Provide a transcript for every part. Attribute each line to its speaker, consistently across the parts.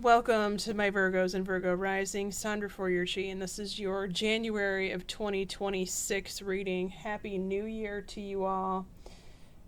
Speaker 1: Welcome to my Virgos and Virgo Rising, Sondra For Your Chi, and this is your January of 2026 reading. Happy New Year to you all.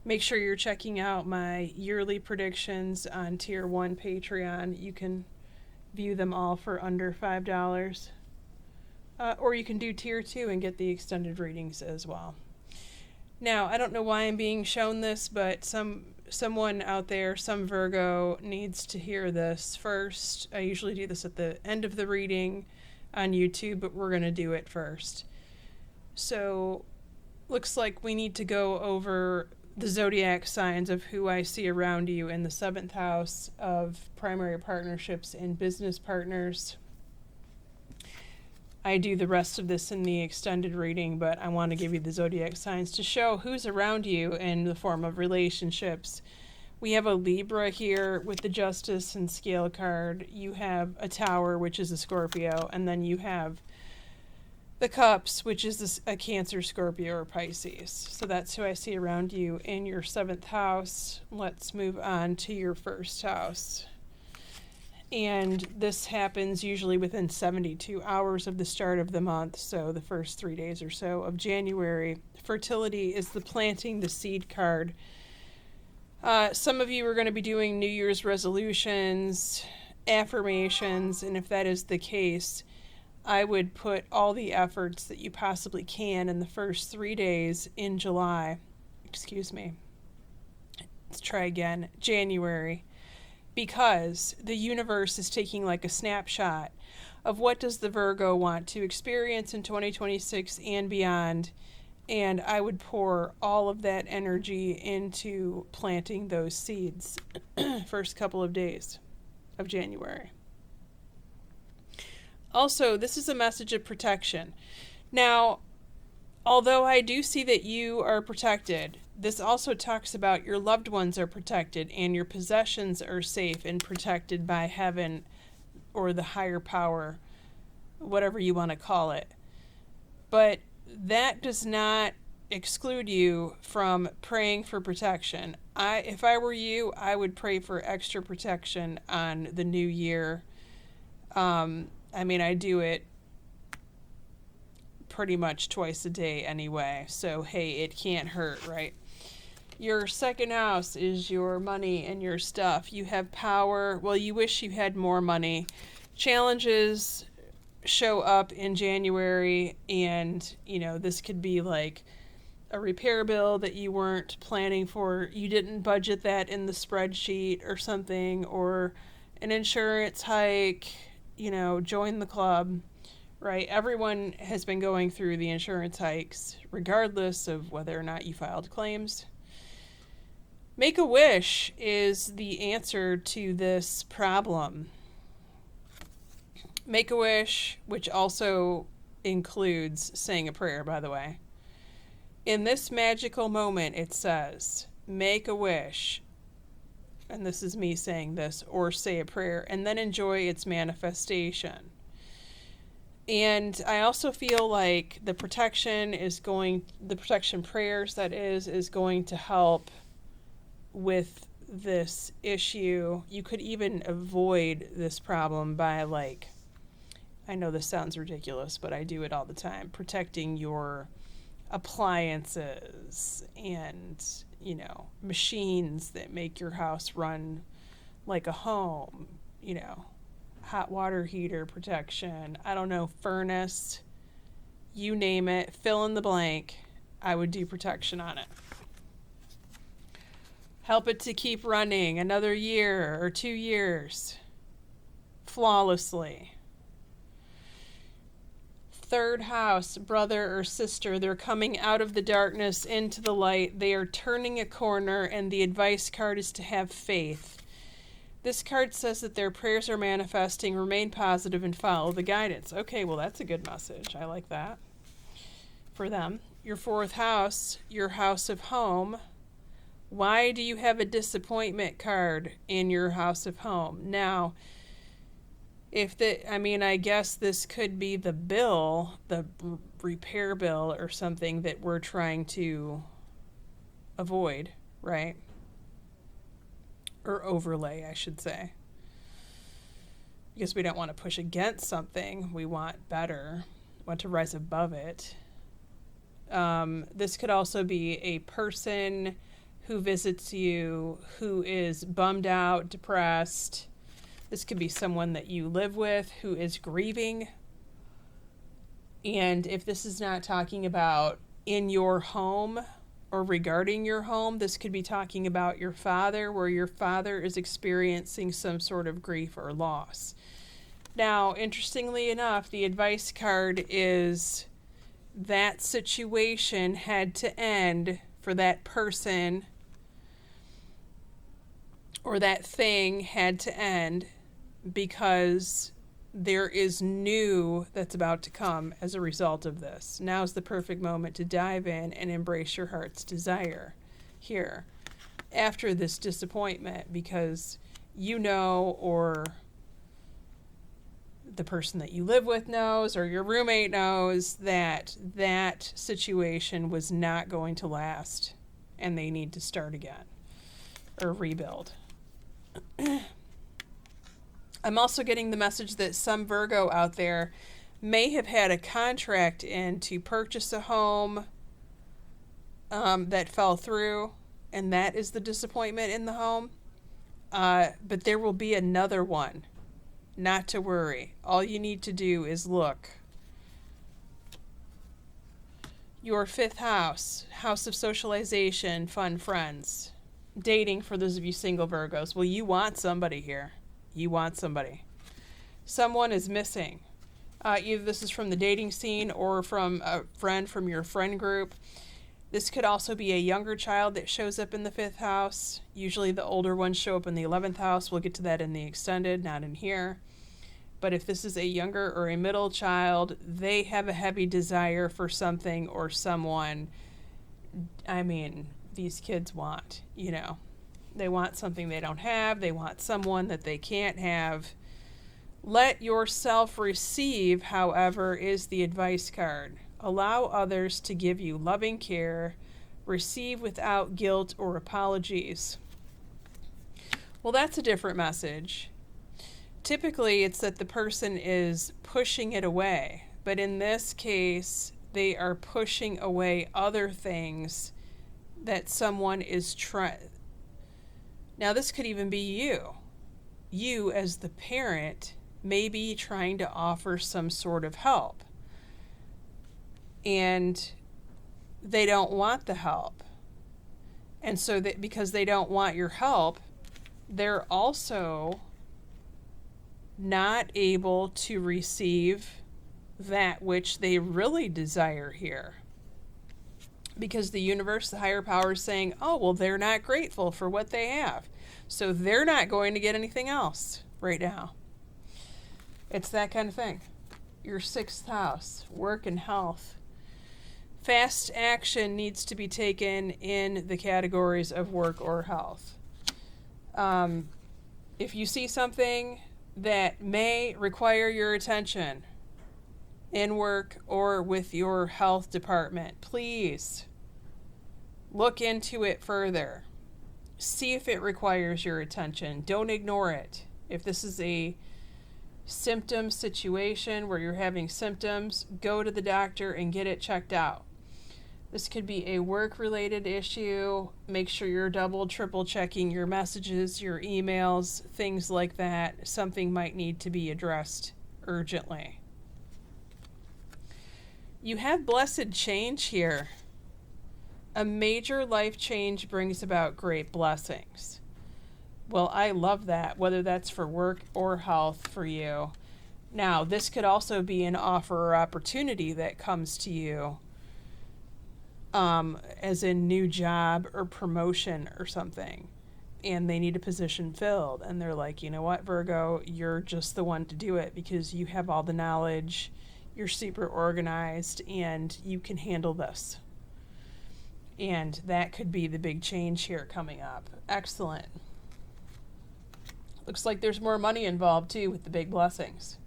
Speaker 1: Make sure you're checking out my yearly predictions on Tier 1 Patreon. You can view them all for under $5. Or you can do Tier 2 and get the extended readings as well. Now, I don't know why I'm being shown this, but someone out there, some Virgo, needs to hear this first. I usually do this at the end of the reading on YouTube, but we're going to do it first. So, looks like we need to go over the zodiac signs of who I see around you in the 7th house of primary partnerships and business partners. I do the rest of this in the extended reading, but I want to give you the zodiac signs to show who's around you in the form of relationships. We have a Libra here with the Justice and Scale card. You have a Tower, which is a Scorpio, and then you have the Cups, which is a Cancer, Scorpio, or Pisces. So that's who I see around you in your 7th house. Let's move on to your 1st house. And this happens usually within 72 hours of the start of the month, so the first 3 days or so of January. Fertility is the planting the seed card. Some of you are going to be doing New Year's resolutions, affirmations, and if that is the case, I would put all the efforts that you possibly can in the first 3 days in July. Excuse me. Let's try again. January. Because the universe is taking like a snapshot of what does the Virgo want to experience in 2026 and beyond, and I would pour all of that energy into planting those seeds first couple of days of January. Also, this is a message of protection. Now, although I do see that you are protected, this also talks about your loved ones are protected and your possessions are safe and protected by heaven or the higher power, whatever you want to call it. But that does not exclude you from praying for protection. If I were you, I would pray for extra protection on the new year. I do it pretty much twice a day anyway, so hey, it can't hurt, right? Your 2nd house is your money and your stuff. You have power. Well, you wish you had more money. Challenges show up in January, and this could be like a repair bill that you weren't planning for. You didn't budget that in the spreadsheet or something, or an insurance hike. Join the club. Right, everyone has been going through the insurance hikes, regardless of whether or not you filed claims. Make a wish is the answer to this problem. Make a wish, which also includes saying a prayer, by the way. In this magical moment, it says, make a wish, and this is me saying this, or say a prayer, and then enjoy its manifestation. And I also feel like the protection prayers, that is going to help with this issue. You could even avoid this problem by, I know this sounds ridiculous, but I do it all the time, protecting your appliances and, machines that make your house run like a home, hot water heater protection, furnace, you name it, fill in the blank, I would do protection on it. Help it to keep running another year or 2 years flawlessly. 3rd house, brother or sister, they're coming out of the darkness into the light. They are turning a corner, and the advice card is to have faith. This card says that their prayers are manifesting, remain positive, and follow the guidance. Okay, well, that's a good message. I like that for them. Your 4th house, your house of home. Why do you have a disappointment card in your house of home? Now, I guess this could be the bill, the repair bill or something that we're trying to avoid, right? Or overlay, I should say. because we don't want to push against something. We want better, want to rise above it. This could also be a person who visits you who is bummed out, depressed. This could be someone that you live with who is grieving. And if this is not talking about in your home or regarding your home, this could be talking about your father, where your father is experiencing some sort of grief or loss. Now, interestingly enough, the advice card is that situation had to end for that person, or that thing had to end because there is new that's about to come as a result of this. Now's the perfect moment to dive in and embrace your heart's desire here after this disappointment, because you know, or the person that you live with knows, or your roommate knows, that that situation was not going to last and they need to start again or rebuild. I'm also getting the message that some Virgo out there may have had a contract in to purchase a home that fell through, and that is the disappointment in the home. But there will be another one. Not to worry. All you need to do is look. Your 5th house, house of socialization, fun friends, dating for those of you single Virgos. Well, you want somebody here. You want somebody. Someone is missing. Either this is from the dating scene or from a friend from your friend group. This could also be a younger child that shows up in the 5th house. Usually the older ones show up in the 11th house. We'll get to that in the extended, not in here. But if this is a younger or a middle child, they have a heavy desire for something or someone. I mean, these kids want, they want something they don't have. They want someone that they can't have. Let yourself receive, however, is the advice card. Allow others to give you loving care. Receive without guilt or apologies. Well, that's a different message. Typically, it's that the person is pushing it away. But in this case, they are pushing away other things that someone is trying. Now, this could even be you. You, as the parent, may be trying to offer some sort of help. And they don't want the help. And so that because they don't want your help, they're also not able to receive that which they really desire here. Because the universe, the higher power, is saying, oh, well, they're not grateful for what they have. So they're not going to get anything else right now. It's that kind of thing. Your 6th house, work and health. Fast action needs to be taken in the categories of work or health. If you see something that may require your attention in work or with your health department, please look into it further. See if it requires your attention. Don't ignore it. If this is a symptom situation where you're having symptoms, go to the doctor and get it checked out. This could be a work-related issue. Make sure you're double, triple checking your messages, your emails, things like that. Something might need to be addressed urgently. You have blessed change here. A major life change brings about great blessings. Well, I love that, whether that's for work or health for you. Now, this could also be an offer or opportunity that comes to you, as a new job or promotion or something, and they need a position filled. And they're like, you know what, Virgo, you're just the one to do it because you have all the knowledge, you're super organized, and you can handle this. And that could be the big change here coming up. Excellent. Looks like there's more money involved too with the big blessings.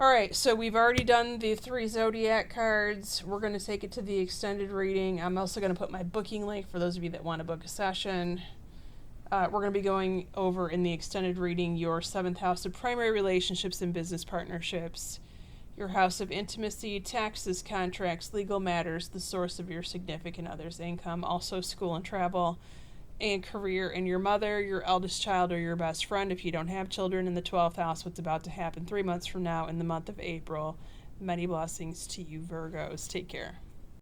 Speaker 1: All right, so we've already done the 3 zodiac cards. We're going to take it to the extended reading. I'm also going to put my booking link for those of you that want to book a session. We're going to be going over in the extended reading your 7th house of primary relationships and business partnerships, your house of intimacy, taxes, contracts, legal matters, the source of your significant other's income, also school and travel, and career, and your mother, your eldest child, or your best friend if you don't have children in the 12th house, what's about to happen 3 months from now in the month of April. Many blessings to you, Virgos. Take care.